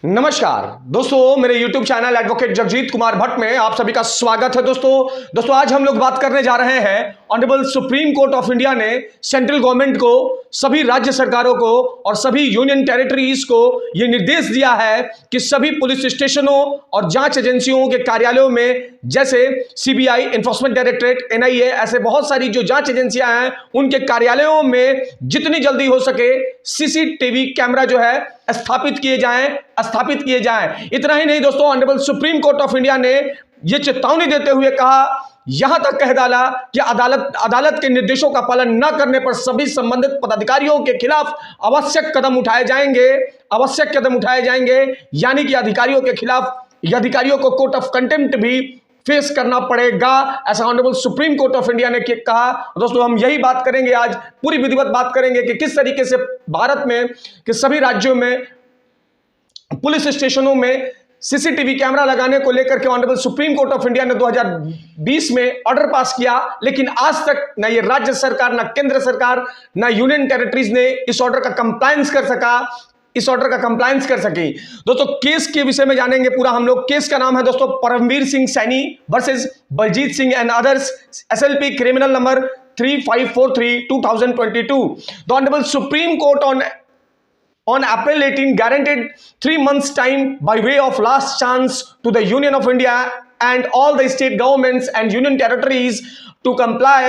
नमस्कार दोस्तों, मेरे YouTube channel advocate Jagjit Kumar Bhatt में आप सभी का स्वागत है। दोस्तों आज हम लोग बात करने जा रहे हैं। Honourable supreme court of India ने सेंट्रल गवर्नमेंट को, सभी राज्य सरकारों को और सभी यूनियन टेरिटरीज को यह निर्देश दिया है कि सभी पुलिस स्टेशनों और जांच एजेंसियों के कार्यालयों में, जैसे सीबीआई, एनफोर्समेंट डायरेक्टरेट, एनआईए, ऐसे बहुत सारी जो जांच एजेंसियां हैं, उनके कार्यालयों में जितनी जल्दी हो सके सीसीटीवी कैमरा जो है स्थापित किए जाएं। इतना ही नहीं दोस्तों, honourable supreme court of India ने यह चेतावनी देते हुए कहा, यहां तक कह डाला कि अदालत के निर्देशों का पालन न करने पर सभी संबंधित पदाधिकारियों के खिलाफ आवश्यक कदम उठाए जाएंगे। यानी कि अधिकारियों को कोर्ट ऑफ कंटेम्प्ट भी फेस करना पड़ेगा, ऐसा honourable supreme court of India ने कहा। दोस्तों हम यही बात करेंगे, आज पूरी विधिवत बात करेंगे कि किस तरीके से भारत में कि सभी राज्यों में पुलिस स्टेशनों में सीसीटीवी कैमरा लगाने को लेकर के honourable supreme court of India ने 2020 में ऑर्डर पास किया, लेकिन आज तक न ये राज्य सरकार, न केंद्र सरकार, न यूनियन टेरिटरीज ने इस ऑर्डर का कंप्लायंस कर सकी। दोस्तों केस के विषय में जानेंगे पूरा हम लोग। केस का नाम है दोस्तों Paramvir Singh Saini versus Baljit Singh and others, SLP criminal number 3543/2022। The honourable supreme court on April 18 guaranteed 3 months time by way of last chance to the Union of India and all the state governments and union territories to comply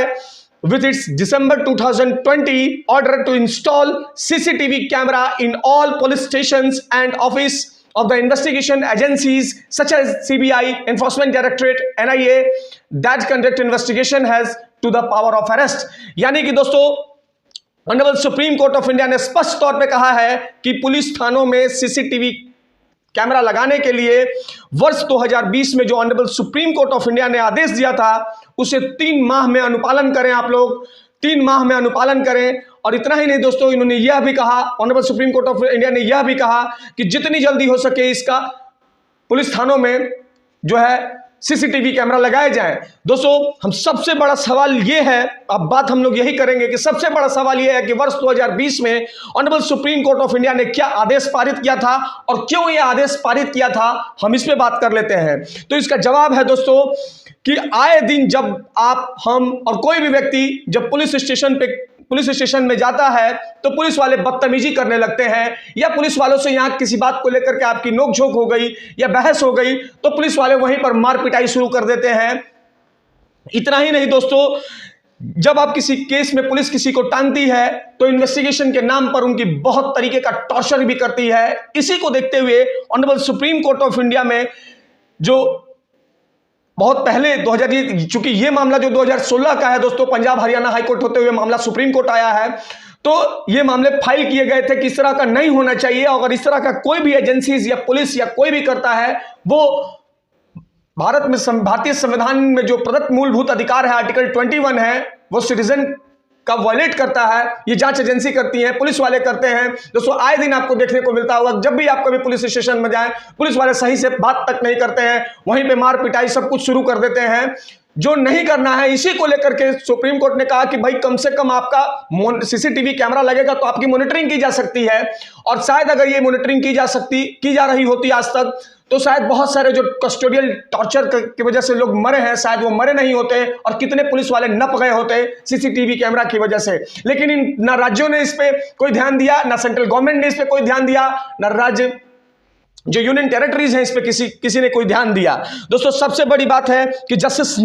with its December 2020 order to install CCTV camera in all police stations and office of the investigation agencies such as CBI, Enforcement Directorate, NIA that conduct investigation has to the power of arrest। यानी कि दोस्तों honourable supreme court of India ने स्पष्ट तौर पे कहा है कि पुलिस थानों में सीसीटीवी कैमरा लगाने के लिए वर्ष 2020 में जो honourable supreme court of India ने आदेश दिया था, उसे 3 माह में अनुपालन करें। आप लोग 3 माह में अनुपालन करें। और इतना ही नहीं दोस्तों, इन्होंने यह भी कहा, honourable supreme court of India ने यह भी कहा कि जितनी जल्दी हो सके इसका पुलिस थानों में जो है सीसीटीवी कैमरा लगाए जाएं। दोस्तों हम सबसे बड़ा सवाल यह है, अब बात हम लोग यही करेंगे कि सबसे बड़ा सवाल यह है कि वर्ष 2020 में honourable supreme court of India ने क्या आदेश पारित किया था और क्यों यह आदेश पारित किया था, हम इस पे बात कर लेते हैं। तो इसका जवाब है दोस्तों कि आए दिन जब आप, हम और कोई भी व्यक्ति जब पुलिस स्टेशन में जाता है तो पुलिस वाले बदतमीजी करने लगते हैं, या पुलिस वालों से यहाँ किसी बात को लेकर के आपकी नोकझोंक हो गई या बहस हो गई तो पुलिस वाले वहीं पर मार पिटाई शुरू कर देते हैं। इतना ही नहीं दोस्तों, जब आप किसी केस में पुलिस किसी को टांगती है तो इन्वेस्टिगेशन के नाम पर उनकी बहुत तरीके का टॉर्चर भी करती है। इसी को देखते हुए honourable supreme court of India में जो बहुत पहले चूंकि ये मामला जो 2016 का है दोस्तों, पंजाब हरियाणा हाईकोर्ट होते हुए मामला सुप्रीम कोर्ट आया है, तो ये मामले फाइल किए गए थे कि इस तरह का नहीं होना चाहिए। अगर इस तरह का कोई भी एजेंसीज या पुलिस या कोई भी करता है, वो भारतीय संविधान में जो प्रदत्त मूलभूत अधिकार है, आर्टिकल 21 है, वो सिटीजन का वायलेट करता है। ये जांच एजेंसी करती है, पुलिस वाले करते हैं। दोस्तों आए दिन आपको देखने को मिलता होगा, जब भी आप कभी पुलिस स्टेशन में जाएं, पुलिस वाले सही से बात तक नहीं करते हैं, वहीं पे मार पिटाई सब कुछ शुरू कर देते हैं, जो नहीं करना है। इसी को लेकर के सुप्रीम कोर्ट ने कहा कि भाई कम से कम आपका सीसीटीवी कैमरा लगेगा तो आपकी मॉनिटरिंग की जा सकती है। और शायद अगर ये मॉनिटरिंग की जा रही होती आज तक, तो शायद बहुत सारे जो कस्टोडियल टॉर्चर की वजह से लोग मरे हैं, शायद वो मरे नहीं होते और कितने पुलिस वाले नप गए होते सीसीटीवी कैमरा की वजह से। लेकिन ना राज्यों ने इस पे कोई ध्यान दिया, ना सेंट्रल गवर्नमेंट ने इस पे कोई ध्यान दिया, ना राज्य जो यूनियन टेरिटरीज हैं इस पे किसी ने कोई ध्यान दिया। दोस्तों सबसे बड़ी बात है कि जस्टिस,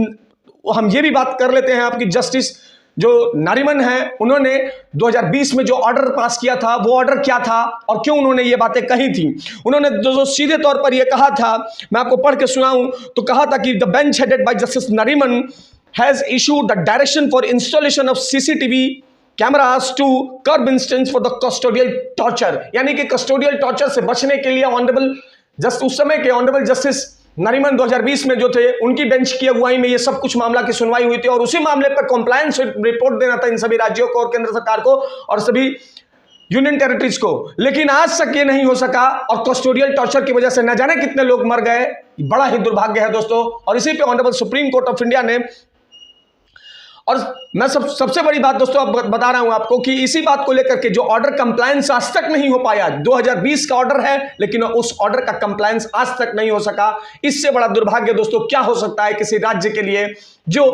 हम ये भी बात कर लेते हैं आपकी, जस्टिस जो नारिमन है, उन्होंने 2020 में जो ऑर्डर पास किया था, वो ऑर्डर क्या था और क्यों उन्होंने ये बातें कही थी। उन्होंने जो सीधे तौर पर ये कहा था, मैं आपको पढ़ के सुनाऊं, तो कहा था कि the bench headed by justice Nariman has issued the direction for installation of CCTV cameras to curb instance for the custodial torture. यानी कि कस्टोडियल टॉर्चर से बचने के लिए उस समय के ऑनरेबल जस्टिस नरीमन 2020 में जो थे, उनकी बेंच की अगुवाई में ये सब कुछ मामला की सुनवाई हुई थी और उसी मामले पर कॉम्प्लायंस रिपोर्ट देना था इन सभी राज्यों को और केंद्र सरकार को और सभी यूनियन टेरिटरीज को। लेकिन आज तक ये नहीं हो सका और कस्टोडियल टॉर्चर की वजह से न जाने कितने लोग मर गए। बड़ा ही दुर्भाग्य है दोस्तों। और इसी पे honourable supreme court of India ने और मैं सबसे बड़ी बात दोस्तों अब बता रहा हूं आपको कि इसी बात को लेकर के जो ऑर्डर कंप्लायंस आज तक नहीं हो पाया, 2020 का ऑर्डर है लेकिन उस ऑर्डर का कंप्लायंस आज तक नहीं हो सका। इससे बड़ा दुर्भाग्य दोस्तों क्या हो सकता है किसी राज्य के लिए जो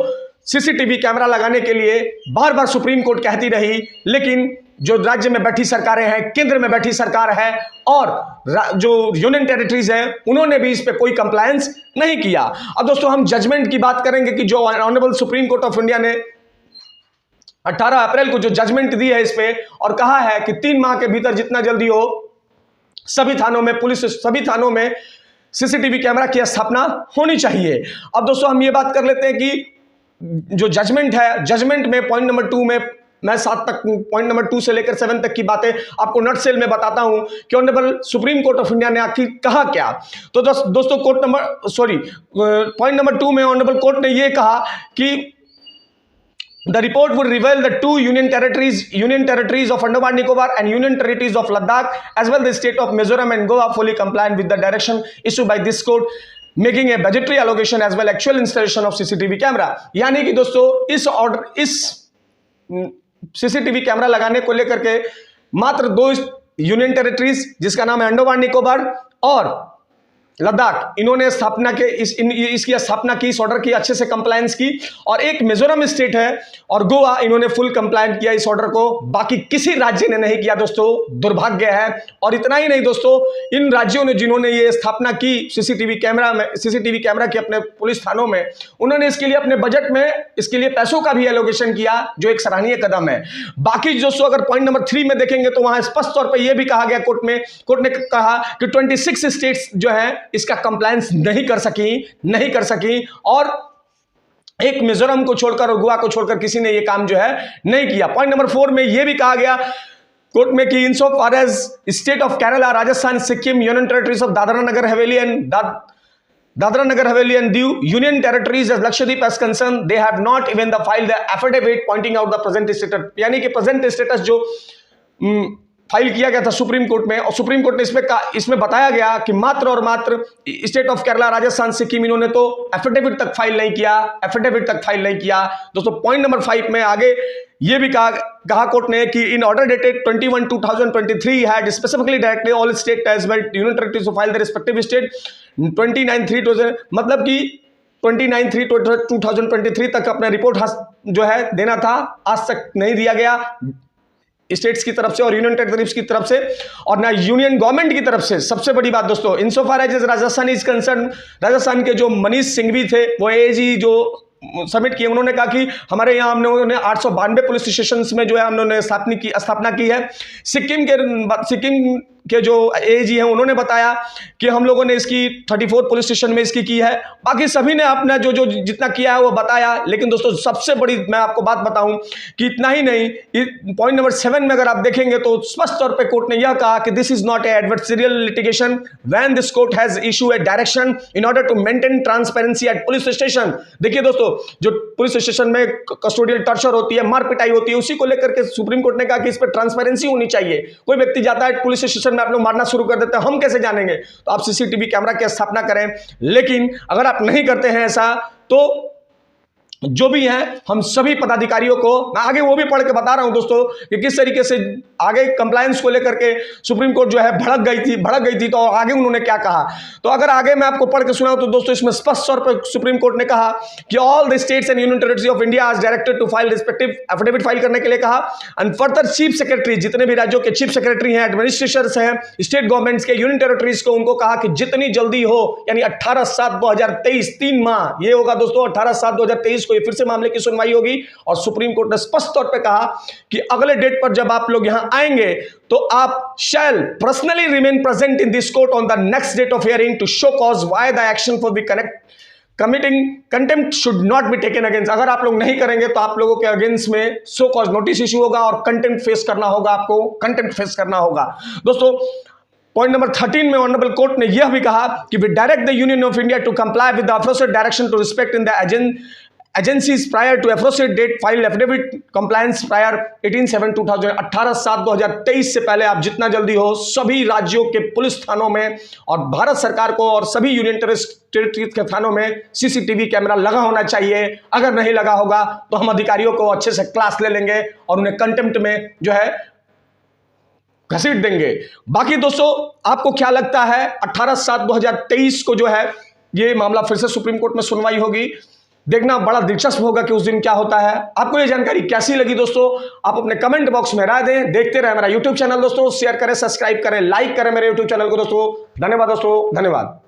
सीसीटीवी कैमरा लगाने के लिए बार बार सुप्रीम कोर्ट कहती रही, लेकिन जो राज्य में बैठी सरकारें हैं, केंद्र में बैठी सरकार है और जो यूनियन टेरिटरीज हैं, उन्होंने भी इस पे कोई कंप्लायंस नहीं किया। अब दोस्तों हम जजमेंट की बात करेंगे कि जो honourable supreme court of India ने 18 अप्रैल को जो जजमेंट दी है इस पे और कहा है कि 3 माह के भीतर जितना जल्दी हो सभी थानों में सभी थानों में सीसीटीवी कैमरा की स्थापना होनी चाहिए। अब दोस्तों हम ये बात कर लेते हैं कि जो जजमेंट है, जजमेंट में पॉइंट नंबर 2 में मैं 7 तक, पॉइंट नंबर 2 से लेकर 7 तक की बातें आपको नट सेल में बताता हूं कि honourable supreme court of India ने आखिर कहा क्या। तो दोस्तों पॉइंट नंबर 2 में ऑनरेबल कोर्ट ने यह कहा कि the report would reveal the 2 union territories of Andaman Nicobar and union territories of Ladakh as well the state of Mizoram and Goa fully compliant with the direction issued by this court, making a budgetary allocation as well actual installation of CCTV camera। यानी कि दोस्तों इस CCTV camera लगाने को लेकर के मात्र 2 union territories जिसका नाम है अंडमान निकोबार और लद्दाख, इन्होंने स्थापना के इसकी स्थापना की, इस ऑर्डर की अच्छे से कंप्लायंस की, और एक मिजोरम स्टेट है और गोवा, इन्होंने फुल कंप्लायंट किया इस ऑर्डर को, बाकी किसी राज्य ने नहीं किया दोस्तों। दुर्भाग्य है। और इतना ही नहीं दोस्तों, इन राज्यों ने जिन्होंने ये स्थापना की सीसीटीवी कैमरा की अपने पुलिस थानों में, उन्होंने इसके लिए अपने बजट में इसके लिए पैसों का भी एलोकेशन किया, जो एक सराहनीय कदम है। बाकी दोस्तों अगर पॉइंट नंबर 3 में देखेंगे तो वहां स्पष्ट तौर पर यह भी कहा गया, कोर्ट ने कहा कि 26 स्टेट्स जो है इसका कंप्लायंस नहीं कर सकी और एक मिजोरम को छोड़कर और गोवा को छोड़कर किसी ने यह काम जो है नहीं किया। पॉइंट नंबर 4 में यह भी कहा गया कोर्ट में कि insofar as state of Kerala, Rajasthan, Sikkim, union territories of Dadra Nagar Haveli and Diu, union territories as Lakshadweep as concerned, they have not even filed the affidavit pointing out the present status। यानी कि प्रेजेंट स्टेटस जो फाइल किया गया था supreme court में, और supreme court ने इसमें बताया गया कि मात्र और मात्र स्टेट ऑफ केरला, राजस्थान, सिक्किम, इन्होंने तो एफिडेविट तक फाइल नहीं किया। दोस्तों पॉइंट नंबर 5 में आगे ये भी कहा कोर्ट ने कि in order dated 21/2023 had specifically directly all state as well union territories to file the respective state 29/3 मतलब कि 29/3/2023 तक अपना रिपोर्ट जो है देना था, आज तक नहीं दिया गया स्टेट्स की तरफ से और यूनियन टेरिटरीज की तरफ से और ना यूनियन गवर्नमेंट की तरफ से। सबसे बड़ी बात दोस्तों, insofar as Rajasthan is concerned, Rajasthan के जो मनीष सिंघवी थे, वो एजी जो सबमिट किए, उन्होंने कहा कि हमारे यहाँ हमने 892 पुलिस स्टेशन में जो है हमने स्थापना की है। सिक्किम के जो एजी हैं उन्होंने बताया कि हम लोगों ने इसकी 34 पुलिस स्टेशन में इसकी की है। बाकी सभी ने अपना जो जितना किया है वो बताया। लेकिन दोस्तों सबसे बड़ी मैं आपको बात बताऊं कि इतना ही नहीं, पॉइंट नंबर 7 में अगर आप देखेंगे तो स्पष्ट तौर पे कोर्ट ने यह कहा कि this is not a adversarial litigation when this court has issue a direction in order to maintain transparency at police station. देखिए दोस्तों, जो पुलिस स्टेशन में कस्टोडियल टॉर्चर होती है, मार पिटाई होती है, उसी को लेकर के सुप्रीम कोर्ट ने कहा कि इस पर ट्रांसपेरेंसी होनी चाहिए। कोई व्यक्ति जाता है पुलिस स्टेशन में, आप लोग मारना शुरू कर देते हैं, हम कैसे जानेंगे? तो आप सीसीटीवी कैमरा की स्थापना करें। लेकिन अगर आप नहीं करते हैं ऐसा, तो जो भी है हम सभी पदाधिकारियों को, मैं आगे वो भी पढ़ के बता रहा हूं दोस्तों कि किस तरीके से आगे कंप्लायंस को लेकर के सुप्रीम कोर्ट जो है भड़क गई थी। तो आगे उन्होंने क्या कहा, तो अगर आगे मैं आपको पढ़ के सुनाऊं तो दोस्तों इसमें स्पष्ट तौर पर सुप्रीम कोर्ट ने कहा कि all the states and union territories of India are directed to file respective affidavit file करने के लिए कहा। एंड फर्दर चीफ सेक्रेटरी, जितने भी राज्यों के चीफ सेक्रेटरी हैं, एडमिनिस्ट्रेटर्स हैं, स्टेट गवर्नमेंट्स के, यूनियन टेरिटरीज को, उनको कहा कि जितनी जल्दी हो, यानी 18/7/2023, 3 माह ये होगा दोस्तों, 18/7/2023 को ये फिर से मामले की सुनवाई होगी। और सुप्रीम कोर्ट ने स्पष्ट तौर पे कहा कि अगले डेट पर जब आप लोग यहां आएंगे तो आप shall personally remain present in this court on the next date of hearing to show cause why the action for be committing contempt should not be taken against. अगर आप लोग नहीं करेंगे तो आप लोगों के अगेंस्ट में शो कॉज नोटिस इश्यू होगा और कंटेम्प्ट फेस करना होगा, आपको कंटेम्प्ट फेस करना होगा। दोस्तों पॉइंट नंबर 13 में ऑनरेबल कोर्ट ने यह भी कहा कि we direct the union of India to comply with the official direction to respect in the agencies prior to aforesaid date file affidavit compliance prior 18/7/2018 से पहले आप जितना जल्दी हो सभी राज्यों के पुलिस थानों में और भारत सरकार को और सभी यूनियन टेरिटरीज के थानों में सीसीटीवी कैमरा लगा होना चाहिए। अगर नहीं लगा होगा तो हम अधिकारियों को अच्छे से क्लास ले लेंगे और उन्हें कंटेम्प्ट में जो है घसीट देंगे। बाकी दोस्तों आपको क्या लगता है 18/7/2023 को जो है ये मामला फिर से सुप्रीम कोर्ट में सुनवाई होगी? देखना बड़ा दिलचस्प होगा कि उस दिन क्या होता है। आपको ये जानकारी कैसी लगी दोस्तों? आप अपने कमेंट बॉक्स में राय दें। देखते रहे मेरा यूट्यूब चैनल दोस्तों, शेयर करें, सब्सक्राइब करें, लाइक करें मेरे यूट्यूब चैनल को दोस्तों। धन्यवाद दोस्तों, धन्यवाद।